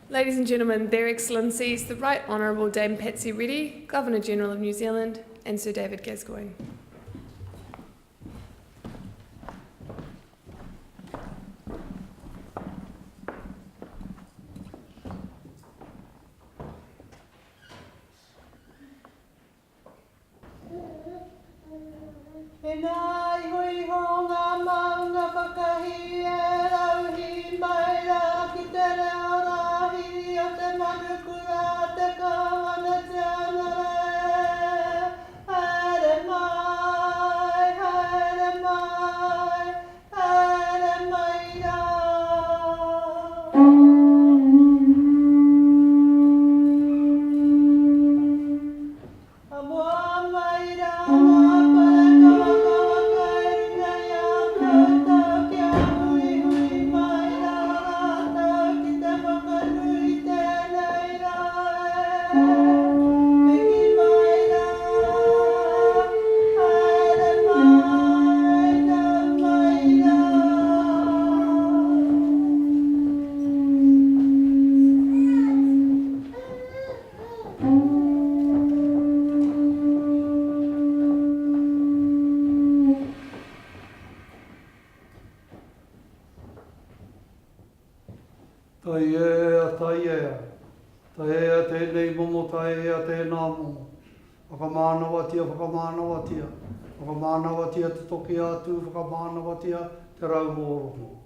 Ladies and gentlemen, Their Excellencies, the Right Honourable Dame Patsy Reddy, Governor-General of New Zealand, and Sir David Gascoigne. Whakamānawatia te toki atu, whakamānawatia te raumōroho.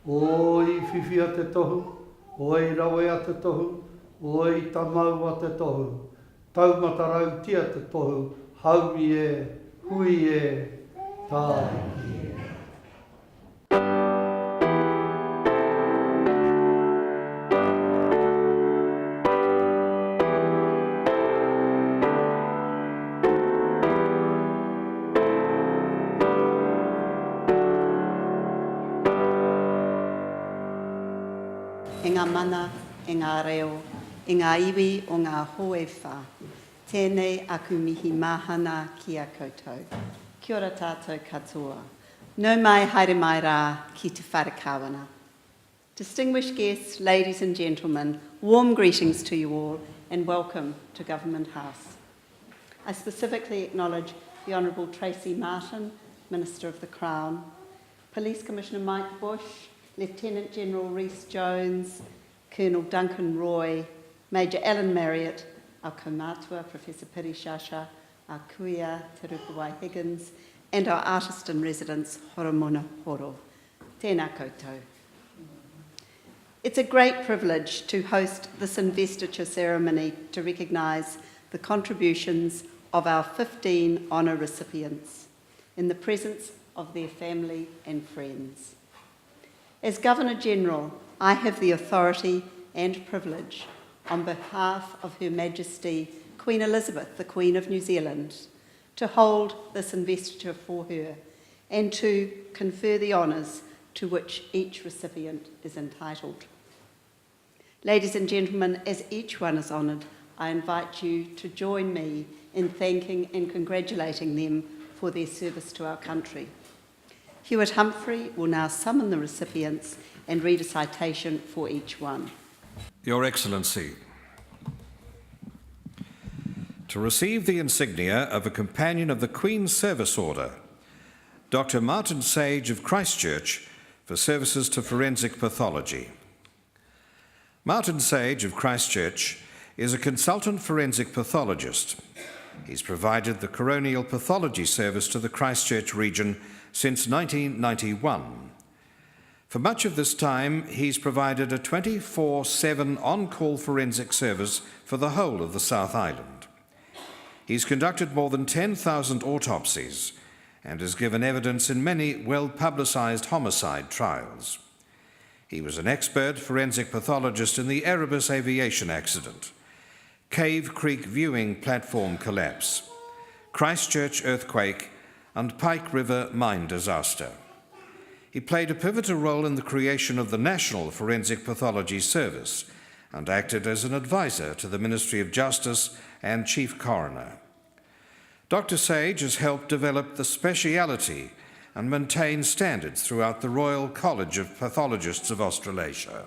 Oi whiwhia te tohu, oi rawea te tohu, oi tamaua te tohu. Taumata rautia te tohu, haumi e, hui e, tāi. E ngā mana, e ngā reo, e ngā iwi o ngā hoe whā. Tēnei aku mihi mahana ki a koutou. Kia ora tātou katoa. Nau mai haere mai rā ki te wharekawana. Distinguished guests, ladies and gentlemen, warm greetings to you all and welcome to Government House. I specifically acknowledge the Honourable Tracy Martin, Minister of the Crown, Police Commissioner Mike Bush, Lieutenant General Rhys Jones, Colonel Duncan Roy, Major Alan Marriott, our kaumātua, Professor Piri Shasha, our kuia, Te Rupawai Higgins, and our artist in residence, Horomona Horo. Tēnā koutou. It's a great privilege to host this investiture ceremony to recognise the contributions of our 15 honour recipients in the presence of their family and friends. As Governor-General, I have the authority and privilege on behalf of Her Majesty Queen Elizabeth, the Queen of New Zealand, to hold this investiture for her and to confer the honours to which each recipient is entitled. Ladies and gentlemen, as each one is honoured, I invite you to join me in thanking and congratulating them for their service to our country. Hewitt Humphrey will now summon the recipients and read a citation for each one. Your Excellency, to receive the insignia of a Companion of the Queen's Service Order, Dr. Martin Sage of Christchurch for services to forensic pathology. Martin Sage of Christchurch is a consultant forensic pathologist. He's provided the coronial pathology service to the Christchurch region since 1991. For much of this time, he's provided a 24/7 on-call forensic service for the whole of the South Island. He's conducted more than 10,000 autopsies and has given evidence in many well-publicised homicide trials. He was an expert forensic pathologist in the Erebus aviation accident, Cave Creek viewing platform collapse, Christchurch earthquake, and Pike River mine disaster. He played a pivotal role in the creation of the National Forensic Pathology Service and acted as an advisor to the Ministry of Justice and Chief Coroner. Dr. Sage has helped develop the speciality and maintain standards throughout the Royal College of Pathologists of Australasia.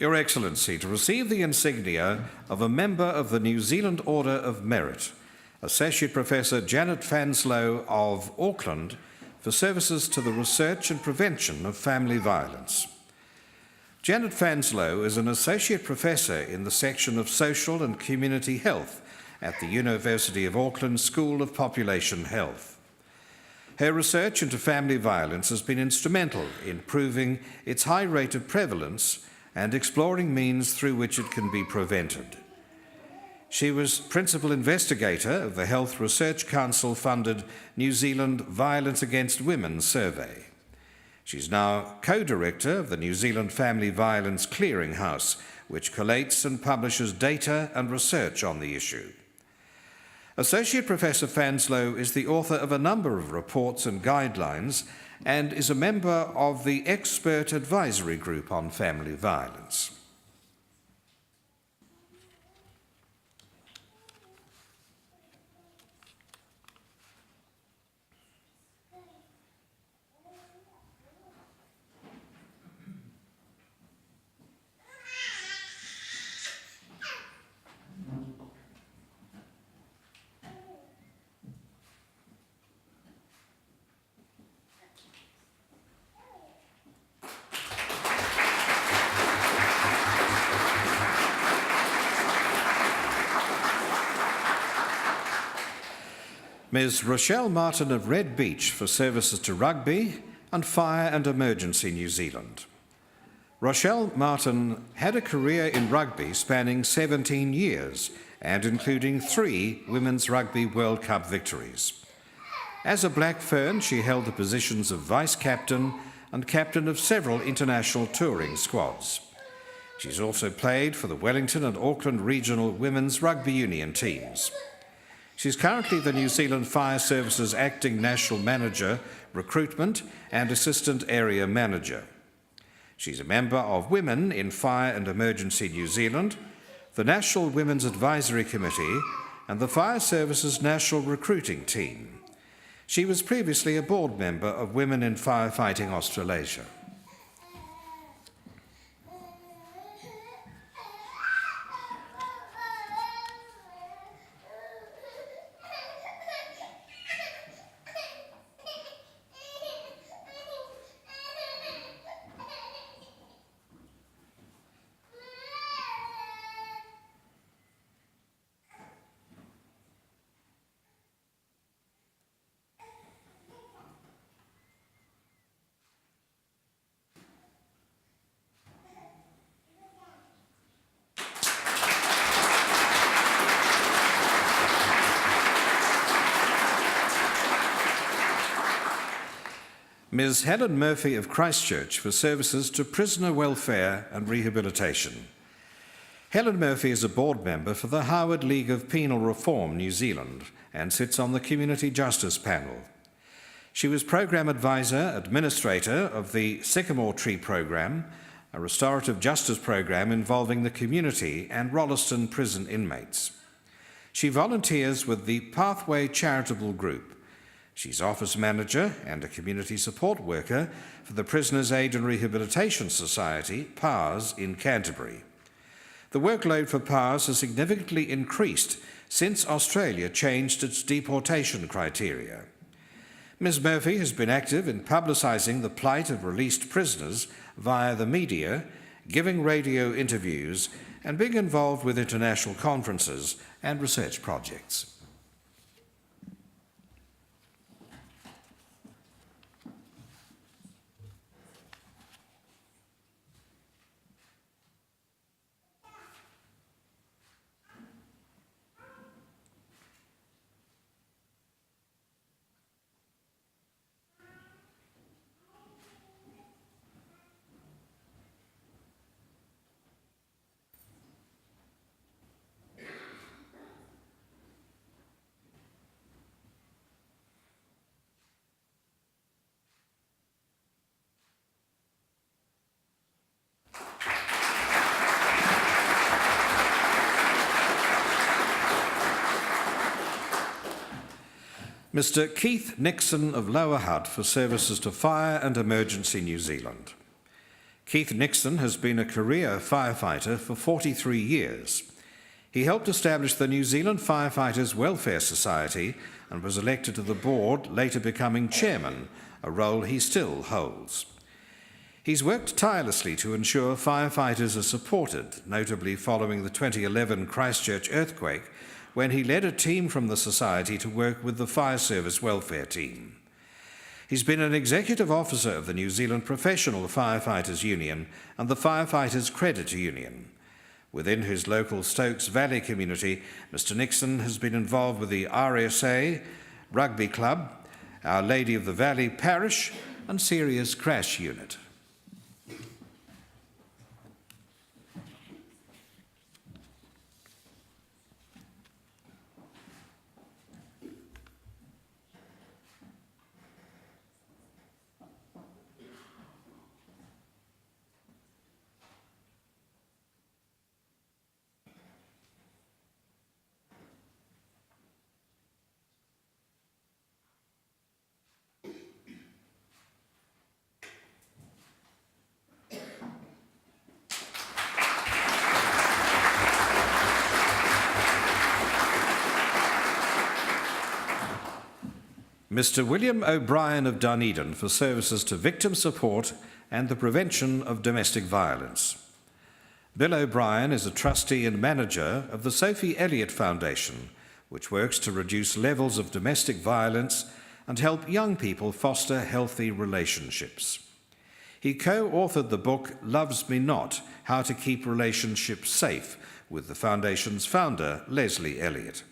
Your Excellency, to receive the insignia of a member of the New Zealand Order of Merit, Associate Professor Janet Fanslow of Auckland, for services to the research and prevention of family violence. Janet Fanslow is an Associate Professor in the section of Social and Community Health at the University of Auckland School of Population Health. Her research into family violence has been instrumental in proving its high rate of prevalence and exploring means through which it can be prevented. She was Principal Investigator of the Health Research Council-funded New Zealand Violence Against Women Survey. She's now Co-Director of the New Zealand Family Violence Clearinghouse, which collates and publishes data and research on the issue. Associate Professor Fanslow is the author of a number of reports and guidelines and is a member of the Expert Advisory Group on Family Violence. Ms. Rochelle Martin of Red Beach for services to Rugby and Fire and Emergency New Zealand. Rochelle Martin had a career in rugby spanning 17 years and including 3 Women's Rugby World Cup victories. As a Black Fern, she held the positions of Vice-Captain and Captain of several international touring squads. She's also played for the Wellington and Auckland Regional Women's Rugby Union teams. She's currently the New Zealand Fire Service's Acting National Manager, Recruitment and Assistant Area Manager. She's a member of Women in Fire and Emergency New Zealand, the National Women's Advisory Committee and the Fire Service's National Recruiting Team. She was previously a board member of Women in Firefighting Australasia. Ms. Helen Murphy of Christchurch for services to prisoner welfare and rehabilitation. Helen Murphy is a board member for the Howard League of Penal Reform New Zealand and sits on the Community Justice Panel. She was Programme Advisor, Administrator of the Sycamore Tree Programme, a restorative justice programme involving the community and Rolleston prison inmates. She volunteers with the Pathway Charitable Group. She's Office Manager and a Community Support Worker for the Prisoners' Aid and Rehabilitation Society, PARS, in Canterbury. The workload for PARS has significantly increased since Australia changed its deportation criteria. Ms. Murphy has been active in publicising the plight of released prisoners via the media, giving radio interviews, and being involved with international conferences and research projects. Mr. Keith Nixon of Lower Hutt for services to Fire and Emergency New Zealand. Keith Nixon has been a career firefighter for 43 years. He helped establish the New Zealand Firefighters Welfare Society and was elected to the board, later becoming chairman, a role he still holds. He's worked tirelessly to ensure firefighters are supported, notably following the 2011 Christchurch earthquake, when he led a team from the society to work with the Fire Service Welfare Team. He's been an executive officer of the New Zealand Professional Firefighters Union and the Firefighters Credit Union. Within his local Stokes Valley community, Mr Nixon has been involved with the RSA, Rugby Club, Our Lady of the Valley Parish and Serious Crash Unit. Mr William O'Brien of Dunedin for services to victim support and the prevention of domestic violence. Bill O'Brien is a trustee and manager of the Sophie Elliott Foundation, which works to reduce levels of domestic violence and help young people foster healthy relationships. He co-authored the book Loves Me Not, How to Keep Relationships Safe with the Foundation's founder, Leslie Elliott.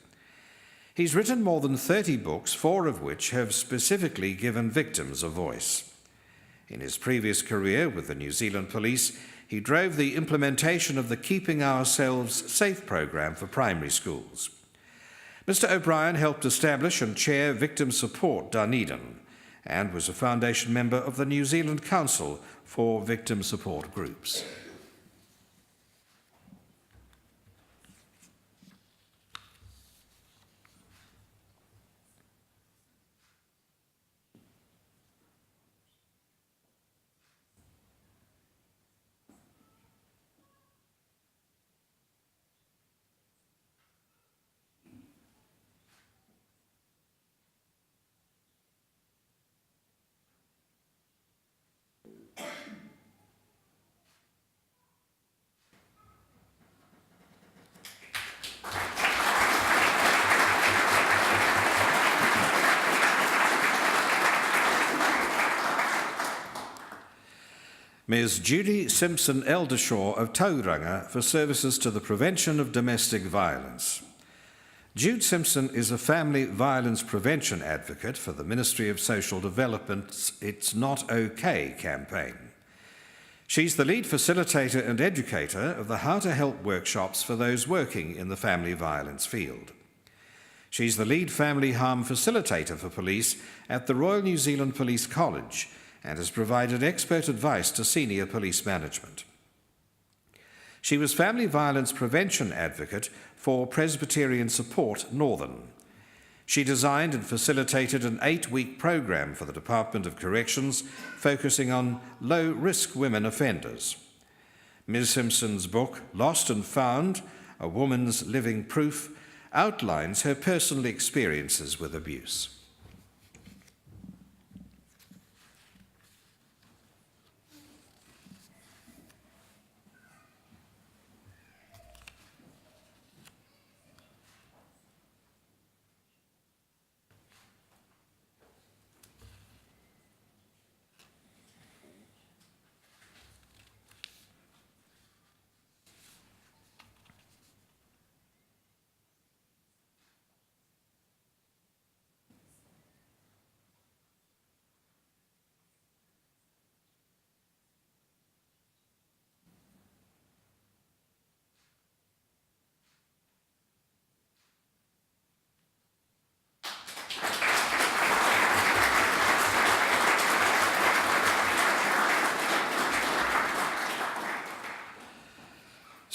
He's written more than 30 books, 4 of which have specifically given victims a voice. In his previous career with the New Zealand Police, he drove the implementation of the Keeping Ourselves Safe program for primary schools. Mr O'Brien helped establish and chair Victim Support Dunedin and was a foundation member of the New Zealand Council for Victim Support Groups. Ms Judy Simpson Eldershaw of Tauranga for services to the prevention of domestic violence. Jude Simpson is a family violence prevention advocate for the Ministry of Social Development's It's Not OK campaign. She's the lead facilitator and educator of the How to Help workshops for those working in the family violence field. She's the lead family harm facilitator for police at the Royal New Zealand Police College and has provided expert advice to senior police management. She was family violence prevention advocate for Presbyterian Support Northern. She designed and facilitated an 8-week program for the Department of Corrections focusing on low-risk women offenders. Ms Simpson's book, Lost and Found, A Woman's Living Proof, outlines her personal experiences with abuse.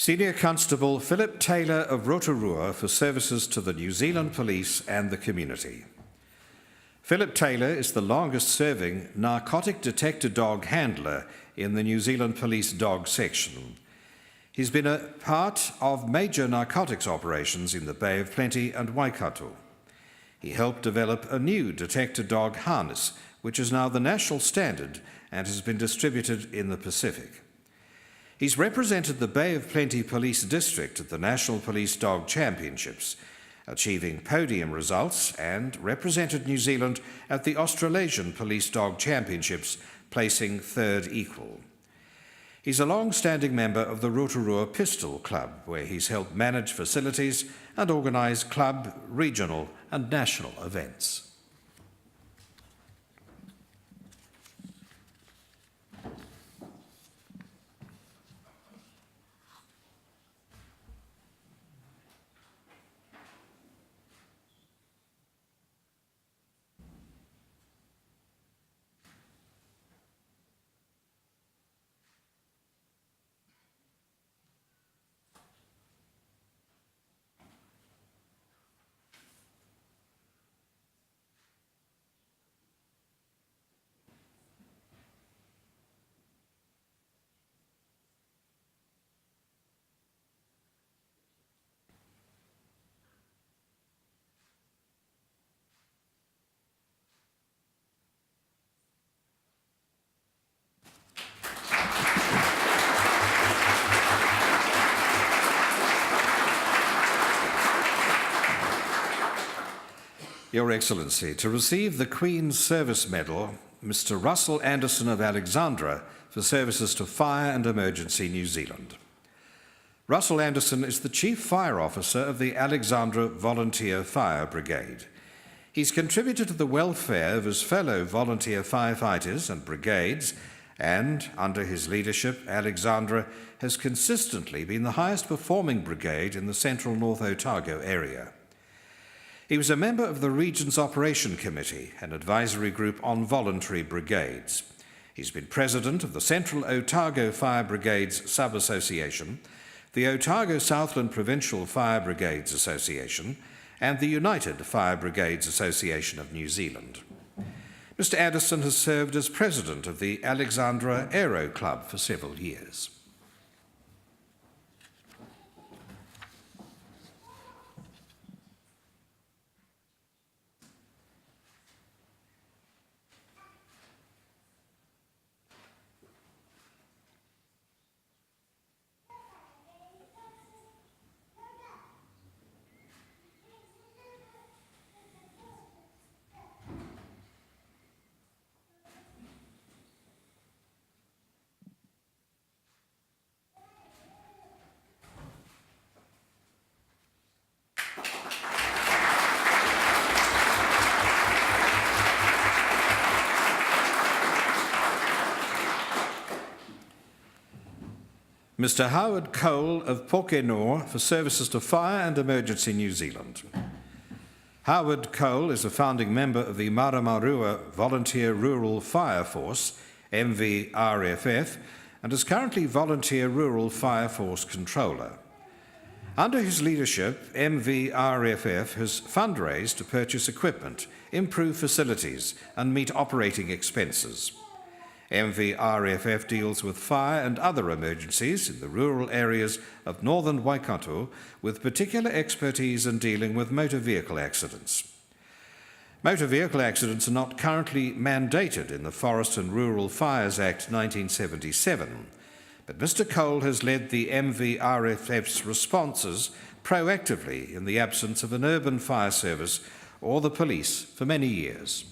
Senior Constable Philip Taylor of Rotorua for services to the New Zealand Police and the community. Philip Taylor is the longest-serving narcotic detector dog handler in the New Zealand Police Dog Section. He's been a part of major narcotics operations in the Bay of Plenty and Waikato. He helped develop a new detector dog harness, which is now the national standard and has been distributed in the Pacific. He's represented the Bay of Plenty Police District at the National Police Dog Championships, achieving podium results, and represented New Zealand at the Australasian Police Dog Championships, placing third equal. He's a long-standing member of the Rotorua Pistol Club, where he's helped manage facilities and organise club, regional and national events. Your Excellency, to receive the Queen's Service Medal, Mr. Russell Anderson of Alexandra for services to Fire and Emergency New Zealand. Russell Anderson is the Chief Fire Officer of the Alexandra Volunteer Fire Brigade. He's contributed to the welfare of his fellow volunteer firefighters and brigades, and under his leadership, Alexandra has consistently been the highest performing brigade in the central North Otago area. He was a member of the Region's Operation Committee, an advisory group on voluntary brigades. He's been president of the Central Otago Fire Brigades Sub-Association, the Otago Southland Provincial Fire Brigades Association, and the United Fire Brigades Association of New Zealand. Mr. Anderson has served as president of the Alexandra Aero Club for several years. Mr. Howard Cole of Pokenore for services to Fire and Emergency New Zealand. Howard Cole is a founding member of the Maramarua Volunteer Rural Fire Force, MVRFF, and is currently Volunteer Rural Fire Force Controller. Under his leadership, MVRFF has fundraised to purchase equipment, improve facilities, and meet operating expenses. MVRFF deals with fire and other emergencies in the rural areas of northern Waikato, with particular expertise in dealing with motor vehicle accidents. Motor vehicle accidents are not currently mandated in the Forest and Rural Fires Act 1977, but Mr. Cole has led the MVRFF's responses proactively in the absence of an urban fire service or the police for many years.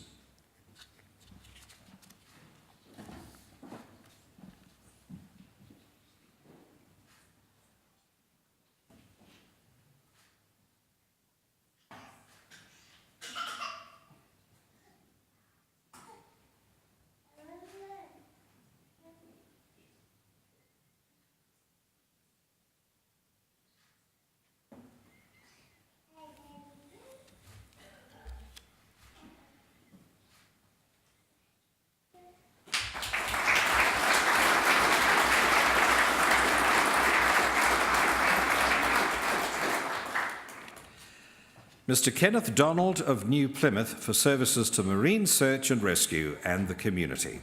Mr. Kenneth Donald of New Plymouth for services to marine search and rescue and the community.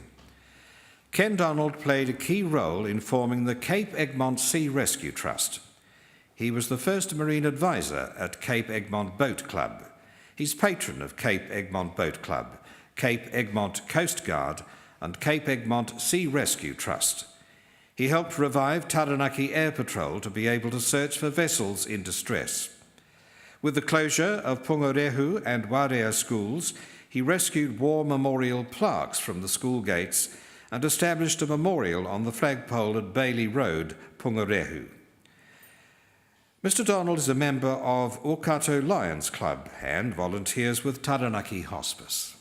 Ken Donald played a key role in forming the Cape Egmont Sea Rescue Trust. He was the first marine advisor at Cape Egmont Boat Club. He's patron of Cape Egmont Boat Club, Cape Egmont Coast Guard, and Cape Egmont Sea Rescue Trust. He helped revive Taranaki Air Patrol to be able to search for vessels in distress. With the closure of Pungarehu and Warea schools, he rescued war memorial plaques from the school gates and established a memorial on the flagpole at Bailey Road, Pungarehu. Mr. Donald is a member of Okato Lions Club and volunteers with Taranaki Hospice.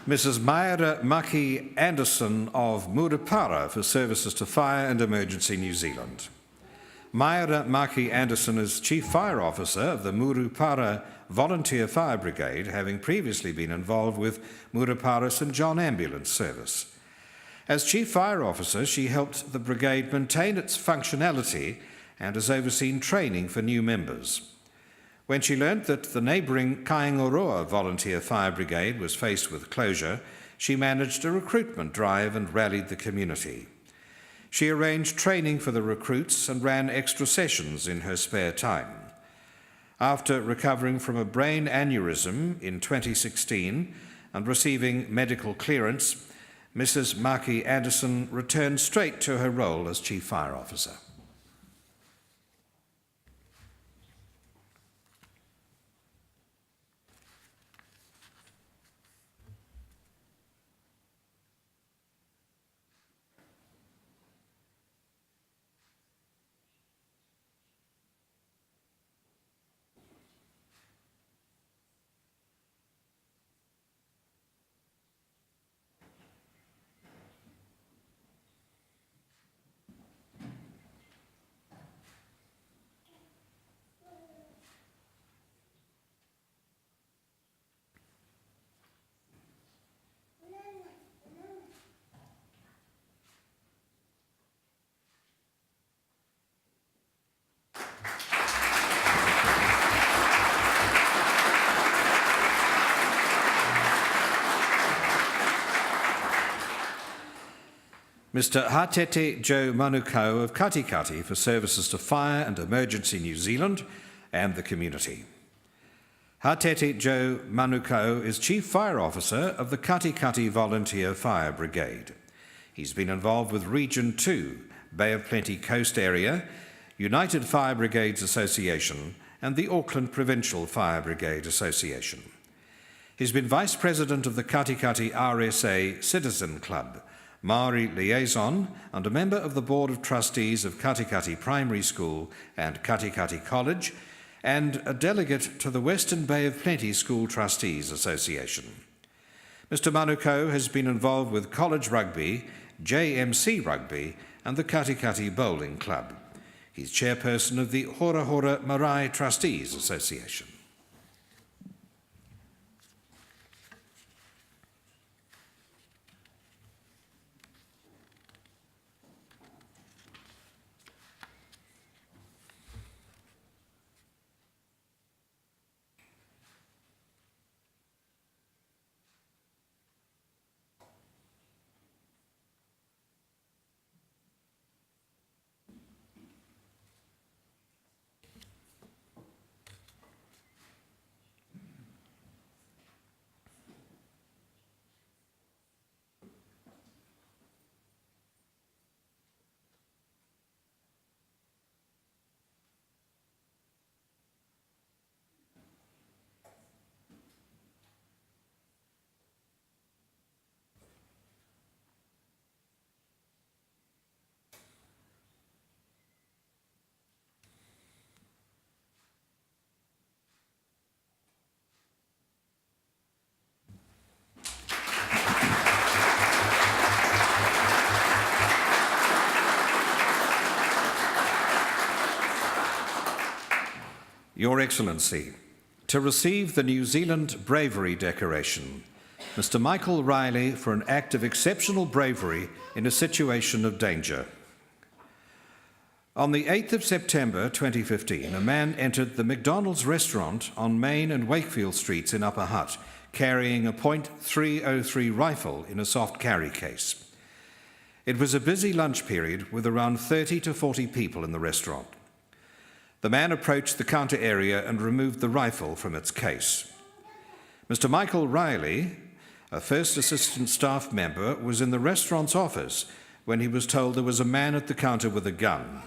Mrs. Maira Maki Anderson of Murupara for Services to Fire and Emergency New Zealand. Maira Maki Anderson is Chief Fire Officer of the Murupara Volunteer Fire Brigade, having previously been involved with Murupara St John Ambulance Service. As Chief Fire Officer, she helped the brigade maintain its functionality and has overseen training for new members. When she learnt that the neighbouring Kaingoroa Volunteer Fire Brigade was faced with closure, she managed a recruitment drive and rallied the community. She arranged training for the recruits and ran extra sessions in her spare time. After recovering from a brain aneurysm in 2016 and receiving medical clearance, Mrs. Maki Anderson returned straight to her role as Chief Fire Officer. Mr. Hatete Joe Manukau of Katikati for Services to Fire and Emergency New Zealand and the community. Hatete Joe Manukau is Chief Fire Officer of the Katikati Volunteer Fire Brigade. He's been involved with Region 2, Bay of Plenty Coast Area, United Fire Brigades Association and the Auckland Provincial Fire Brigade Association. He's been Vice President of the Katikati RSA Citizen Club, Maori Liaison and a member of the Board of Trustees of Katikati Primary School and Katikati College, and a delegate to the Western Bay of Plenty School Trustees Association. Mr. Manukau has been involved with college rugby, JMC Rugby and the Katikati Bowling Club. He's chairperson of the Hora Hora Marae Trustees Association. Your Excellency, to receive the New Zealand Bravery Decoration, Mr. Michael Riley for an act of exceptional bravery in a situation of danger. On the 8th of September 2015, a man entered the McDonald's restaurant on Main and Wakefield Streets in Upper Hutt, carrying a .303 rifle in a soft carry case. It was a busy lunch period with around 30 to 40 people in the restaurant. The man approached the counter area and removed the rifle from its case. Mr. Michael Riley, a first assistant staff member, was in the restaurant's office when he was told there was a man at the counter with a gun.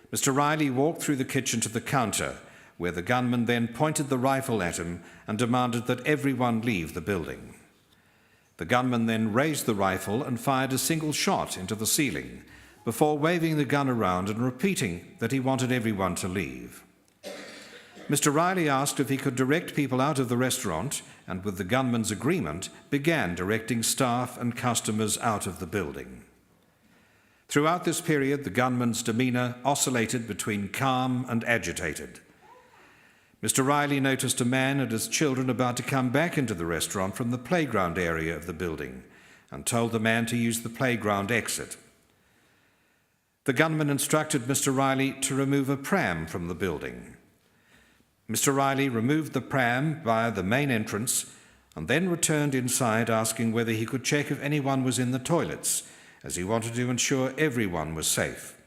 Mr. Riley walked through the kitchen to the counter, where the gunman then pointed the rifle at him and demanded that everyone leave the building. The gunman then raised the rifle and fired a single shot into the ceiling, before waving the gun around and repeating that he wanted everyone to leave. Mr. Riley asked if he could direct people out of the restaurant, and with the gunman's agreement, began directing staff and customers out of the building. Throughout this period, the gunman's demeanour oscillated between calm and agitated. Mr. Riley noticed a man and his children about to come back into the restaurant from the playground area of the building and told the man to use the playground exit. The gunman instructed Mr. Riley to remove a pram from the building. Mr. Riley removed the pram via the main entrance and then returned inside asking whether he could check if anyone was in the toilets, as he wanted to ensure everyone was safe.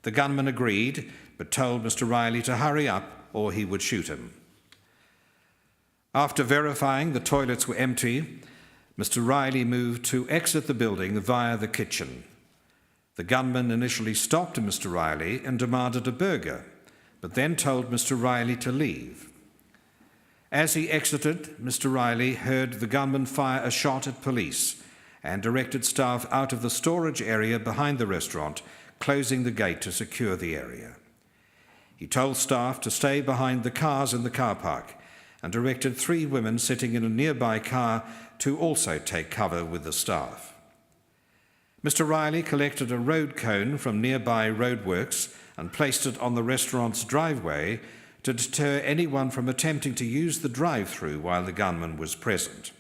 The gunman agreed, but told Mr. Riley to hurry up or he would shoot him. After verifying the toilets were empty, Mr. Riley moved to exit the building via the kitchen. The gunman initially stopped Mr. Riley and demanded a burger, but then told Mr. Riley to leave. As he exited, Mr. Riley heard the gunman fire a shot at police and directed staff out of the storage area behind the restaurant, closing the gate to secure the area. He told staff to stay behind the cars in the car park and directed 3 women sitting in a nearby car to also take cover with the staff. Mr. Riley collected a road cone from nearby roadworks and placed it on the restaurant's driveway to deter anyone from attempting to use the drive-through while the gunman was present.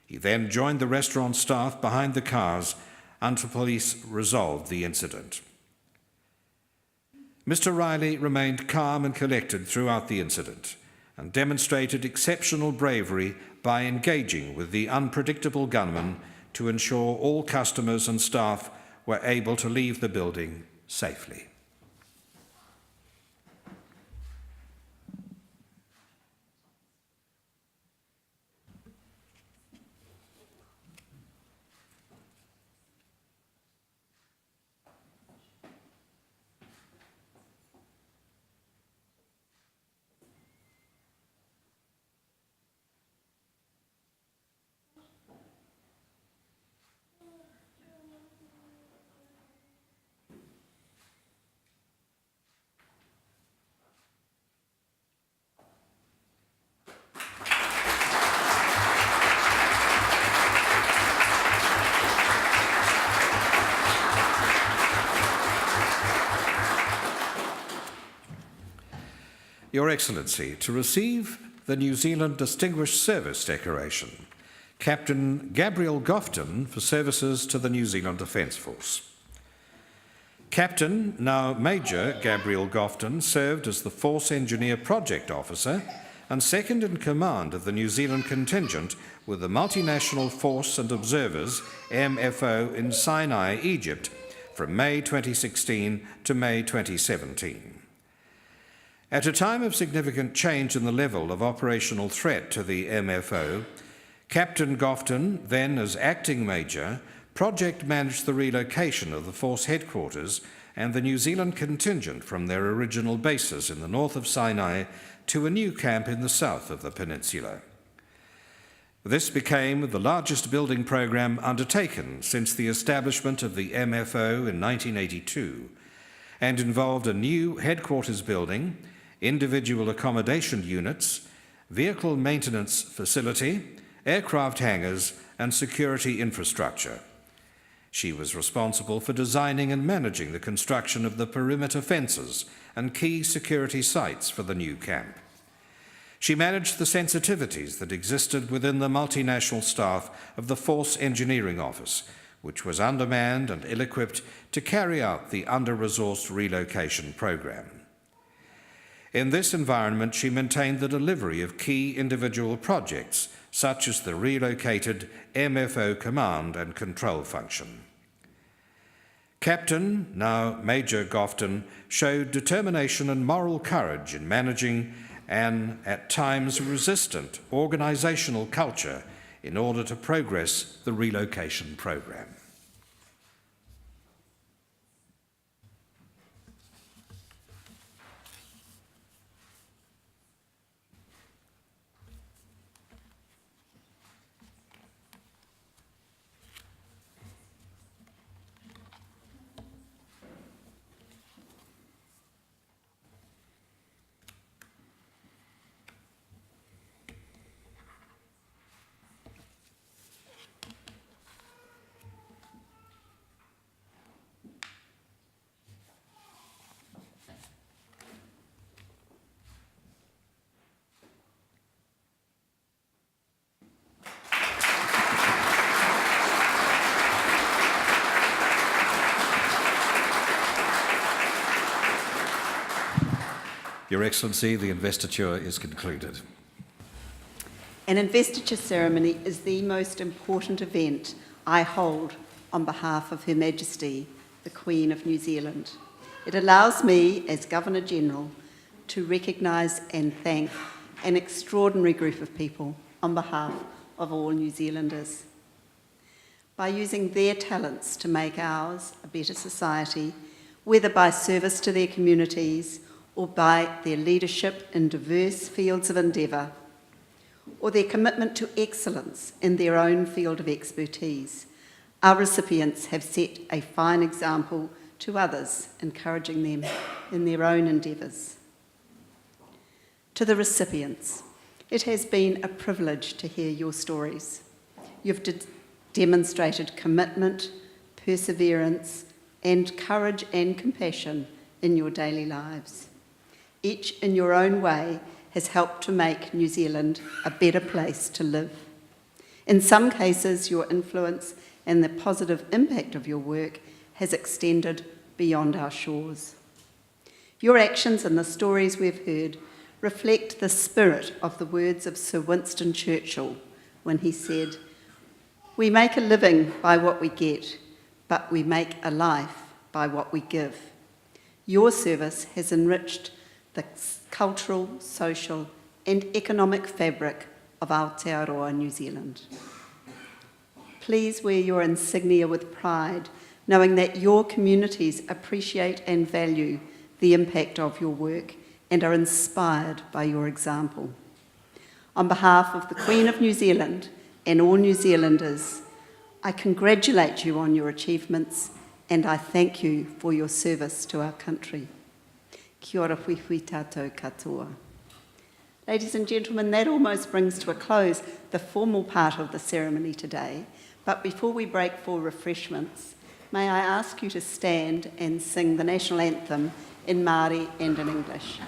He then joined the restaurant staff behind the cars until police resolved the incident. Mr. Riley remained calm and collected throughout the incident and demonstrated exceptional bravery by engaging with the unpredictable gunman to ensure all customers and staff were able to leave the building safely. Your Excellency, to receive the New Zealand Distinguished Service Decoration, Captain Gabriel Gofton for services to the New Zealand Defence Force. Captain, now Major Gabriel Gofton, served as the Force Engineer Project Officer and second in command of the New Zealand contingent with the Multinational Force and Observers, MFO, in Sinai, Egypt, from May 2016 to May 2017. At a time of significant change in the level of operational threat to the MFO, Captain Gofton, then as acting major, project managed the relocation of the force headquarters and the New Zealand contingent from their original bases in the north of Sinai to a new camp in the south of the peninsula. This became the largest building program undertaken since the establishment of the MFO in 1982 and involved a new headquarters building, individual accommodation units, vehicle maintenance facility, aircraft hangars, and security infrastructure. She was responsible for designing and managing the construction of the perimeter fences and key security sites for the new camp. She managed the sensitivities that existed within the multinational staff of the Force Engineering Office, which was undermanned and ill-equipped to carry out the under-resourced relocation program. In this environment, she maintained the delivery of key individual projects, such as the relocated MFO command and control function. Captain, now Major Gofton, showed determination and moral courage in managing an, at times, resistant organisational culture in order to progress the relocation program. Your Excellency, the investiture is concluded. An investiture ceremony is the most important event I hold on behalf of Her Majesty, the Queen of New Zealand. It allows me, as Governor-General, to recognise and thank an extraordinary group of people on behalf of all New Zealanders. By using their talents to make ours a better society, whether by service to their communities or by their leadership in diverse fields of endeavour, or their commitment to excellence in their own field of expertise, our recipients have set a fine example to others, encouraging them in their own endeavours. To the recipients, it has been a privilege to hear your stories. You've demonstrated commitment, perseverance, and courage and compassion in your daily lives. Each in your own way has helped to make New Zealand a better place to live. In some cases, your influence and the positive impact of your work has extended beyond our shores. Your actions and the stories we've heard reflect the spirit of the words of Sir Winston Churchill when he said, "We make a living by what we get, but we make a life by what we give." Your service has enriched the cultural, social and economic fabric of Aotearoa, New Zealand. Please wear your insignia with pride, knowing that your communities appreciate and value the impact of your work and are inspired by your example. On behalf of the Queen of New Zealand and all New Zealanders, I congratulate you on your achievements and I thank you for your service to our country. Kia ora hui tātou katoa. Ladies and gentlemen, that almost brings to a close the formal part of the ceremony today. But before we break for refreshments, may I ask you to stand and sing the national anthem in Māori and in English.